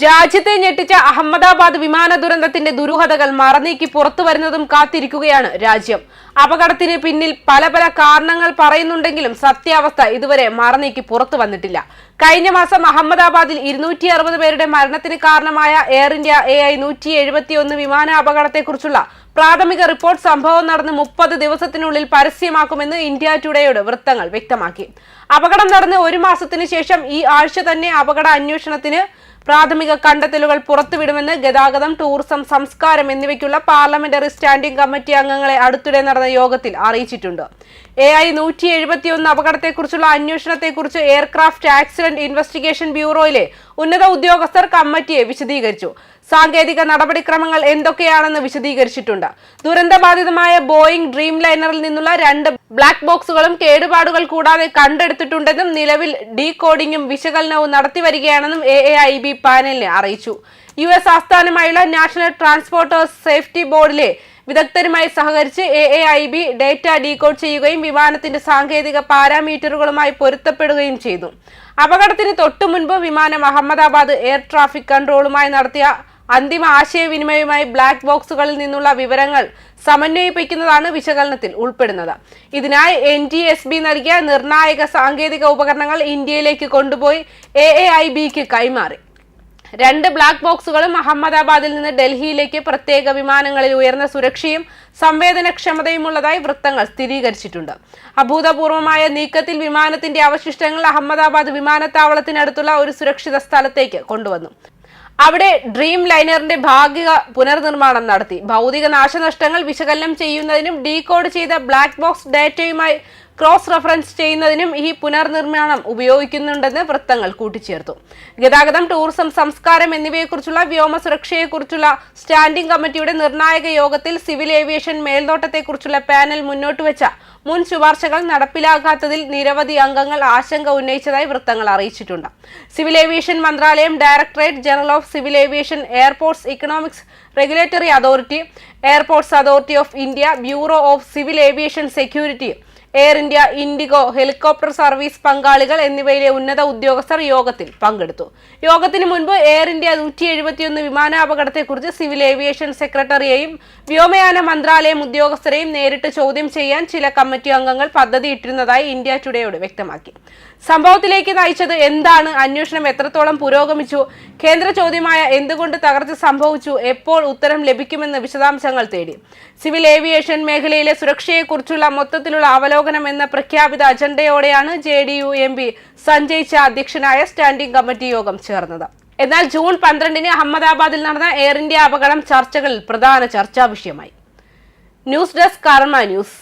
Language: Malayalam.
രാജ്യത്തെ ഞെട്ടിച്ച അഹമ്മദാബാദ് വിമാന ദുരന്തത്തിന്റെ ദുരൂഹതകൾ മറനീക്കി പുറത്തു വരുന്നതും കാത്തിരിക്കുകയാണ് രാജ്യം. അപകടത്തിന് പിന്നിൽ പല കാരണങ്ങൾ പറയുന്നുണ്ടെങ്കിലും സത്യാവസ്ഥ ഇതുവരെ മറനീക്കി പുറത്തു വന്നിട്ടില്ല. കഴിഞ്ഞ മാസം അഹമ്മദാബാദിൽ 260 പേരുടെ മരണത്തിന് കാരണമായ എയർ ഇന്ത്യ AI-171 വിമാന അപകടത്തെക്കുറിച്ചുള്ള പ്രാഥമിക റിപ്പോർട്ട് സംഭവം നടന്ന് 30 ദിവസത്തിനുള്ളിൽ പരസ്യമാക്കുമെന്ന് ഇന്ത്യ ടുഡേയോട് വൃത്തങ്ങൾ വ്യക്തമാക്കി. അപകടം നടന്ന് ഒരു മാസത്തിന് ശേഷം ഈ ആഴ്ച തന്നെ അപകട അന്വേഷണത്തിന് പ്രാഥമിക കണ്ടെത്തലുകൾ പുറത്തുവിടുമെന്ന് ഗതാഗതം, ടൂറിസം, സംസ്കാരം എന്നിവയ്ക്കുള്ള പാർലമെന്ററി സ്റ്റാൻഡിംഗ് കമ്മിറ്റി അംഗങ്ങളെ അടുത്തിടെ നടന്ന യോഗത്തിൽ അറിയിച്ചിട്ടുണ്ട്. AI-171 അപകടത്തെക്കുറിച്ചുള്ള അന്വേഷണത്തെക്കുറിച്ച് എയർക്രാഫ്റ്റ് ആക്സിഡന്റ് ഇൻവെസ്റ്റിഗേഷൻ ബ്യൂറോയിലെ ഉന്നത ഉദ്യോഗസ്ഥർ കമ്മിറ്റിയെ വിശദീകരിച്ചു. സാങ്കേതിക നടപടിക്രമങ്ങൾ എന്തൊക്കെയാണെന്ന് വിശദീകരിച്ചിട്ടുണ്ട്. ദുരന്തബാധിതമായ ബോയിംഗ് ഡ്രീം ലൈനറിൽ നിന്നുള്ള 2 ബ്ലാക്ക് ബോക്സുകളും കേടുപാടുകൾ കൂടാതെ കണ്ടെടുത്തിട്ടുണ്ടെന്നും നിലവിൽ ഡീകോഡിംഗും വിശകലനവും നടത്തിവരികയാണെന്നും AAIB പാനലിനെ അറിയിച്ചു. US ആസ്ഥാനമായുള്ള നാഷണൽ ട്രാൻസ്പോർട്ടേഴ്സ് സേഫ്റ്റി ബോർഡിലെ വിദഗ്ധരുമായി സഹകരിച്ച് AAIB ഡേറ്റ ഡീകോഡ് ചെയ്യുകയും വിമാനത്തിന്റെ സാങ്കേതിക പാരാമീറ്ററുകളുമായി പൊരുത്തപ്പെടുകയും ചെയ്തു. അപകടത്തിന് തൊട്ടു മുൻപ് വിമാനം അഹമ്മദാബാദ് എയർ ട്രാഫിക് കൺട്രോളുമായി നടത്തിയ അന്തിമ ആശയവിനിമയവുമായി ബ്ലാക്ക് ബോക്സുകളിൽ നിന്നുള്ള വിവരങ്ങൾ സമന്വയിപ്പിക്കുന്നതാണ് വിശകലനത്തിൽ ഉൾപ്പെടുന്നത്. ഇതിനായി NTSB നൽകിയ നിർണായക സാങ്കേതിക ഉപകരണങ്ങൾ ഇന്ത്യയിലേക്ക് കൊണ്ടുപോയി AAIBക്ക് കൈമാറി. 2 ബ്ലാക്ക് ബോക്സുകളും അഹമ്മദാബാദിൽ നിന്ന് ഡൽഹിയിലേക്ക് പ്രത്യേക വിമാനങ്ങളിൽ ഉയർന്ന സുരക്ഷയും സംവേദനക്ഷമതയുമുള്ളതായി വൃത്തങ്ങൾ സ്ഥിരീകരിച്ചിട്ടുണ്ട്. അഭൂതപൂർവമായ നീക്കത്തിൽ വിമാനത്തിന്റെ അവശിഷ്ടങ്ങൾ അഹമ്മദാബാദ് വിമാനത്താവളത്തിനടുത്തുള്ള ഒരു സുരക്ഷിത സ്ഥലത്തേക്ക് കൊണ്ടുവന്നു. അവിടെ ഡ്രീം ലൈനറിന്റെ ഭാഗിക പുനർനിർമ്മാണം നടത്തി. ഭൗതിക നാശനഷ്ടങ്ങൾ വിശകലനം ചെയ്യുന്നതിനും ഡീകോഡ് ചെയ്ത ബ്ലാക്ക് ബോക്സ് ഡാറ്റയുമായി ക്രോസ് റെഫറൻസ് ചെയ്യുന്നതിനും ഈ പുനർനിർമ്മാണം ഉപയോഗിക്കുന്നുണ്ടെന്ന് വൃത്തങ്ങൾ കൂട്ടിച്ചേർത്തു. ഗതാഗതം, ടൂറിസം, സംസ്കാരം എന്നിവയെക്കുറിച്ചുള്ള വ്യോമ സുരക്ഷയെക്കുറിച്ചുള്ള സ്റ്റാൻഡിംഗ് കമ്മിറ്റിയുടെ നിർണായക യോഗത്തിൽ സിവിൽ ഏവിയേഷൻ മേൽനോട്ടത്തെക്കുറിച്ചുള്ള പാനൽ മുന്നോട്ടുവെച്ച മുൻ ശുപാർശകൾ നടപ്പിലാക്കാത്തതിൽ നിരവധി അംഗങ്ങൾ ആശങ്ക ഉന്നയിച്ചതായി വൃത്തങ്ങൾ അറിയിച്ചിട്ടുണ്ട്. സിവിൽ ഏവിയേഷൻ മന്ത്രാലയം, directorate general of civil aviation, airports economics regulatory authority, airports authority of India, bureau of civil aviation security, air India, IndiGo, helicopter service പങ്കാളികൾ എന്നിവയിലെ ഉന്നത ഉദ്യോഗസ്ഥർ യോഗത്തിൽ പങ്കെടുത്തു. യോഗത്തിന് മുൻപ് എയർ ഇന്ത്യ 171 വിമാനാപകടത്തെക്കുറിച്ച് സിവിൽ ഏവിയേഷൻ സെക്രട്ടറിയെയും വ്യോമയാന മന്ത്രാലയം ഉദ്യോഗസ്ഥരെയും നേരിട്ട് ചോദ്യം ചെയ്യാൻ ചില കമ്മിറ്റി അംഗങ്ങൾ പദ്ധതിയിട്ടിരുന്നതായി ഇന്ത്യ ടുഡേയോട് വ്യക്തമാക്കി. സംഭവത്തിലേക്ക് നയിച്ചത് എന്താണ്? അന്വേഷണം എത്രത്തോളം പുരോഗമിച്ചു? കേന്ദ്ര ചോദ്യമായ എന്തുകൊണ്ട് തകർച്ച സംഭവിച്ചു? എപ്പോൾ ഉത്തരം ലഭിക്കുമെന്ന് വിശദാംശങ്ങൾ തേടി. സിവിൽ ഏവിയേഷൻ മേഖലയിലെ സുരക്ഷയെക്കുറിച്ചുള്ള മൊത്തത്തിലുള്ള അവലോകനം എന്ന പ്രഖ്യാപിത അജണ്ടയോടെയാണ് JDU MP സഞ്ജയ് ഝാ അധ്യക്ഷനായ സ്റ്റാൻഡിംഗ് കമ്മിറ്റി യോഗം ചേർന്നത്. എന്നാൽ ജൂൺ 12-ന് അഹമ്മദാബാദിൽ നടന്ന എയർ ഇന്ത്യ അപകടം ചർച്ചകളിൽ പ്രധാന ചർച്ചാ വിഷയമായി. ന്യൂസ് ഡെസ്ക് കർമ്മ ന്യൂസ്.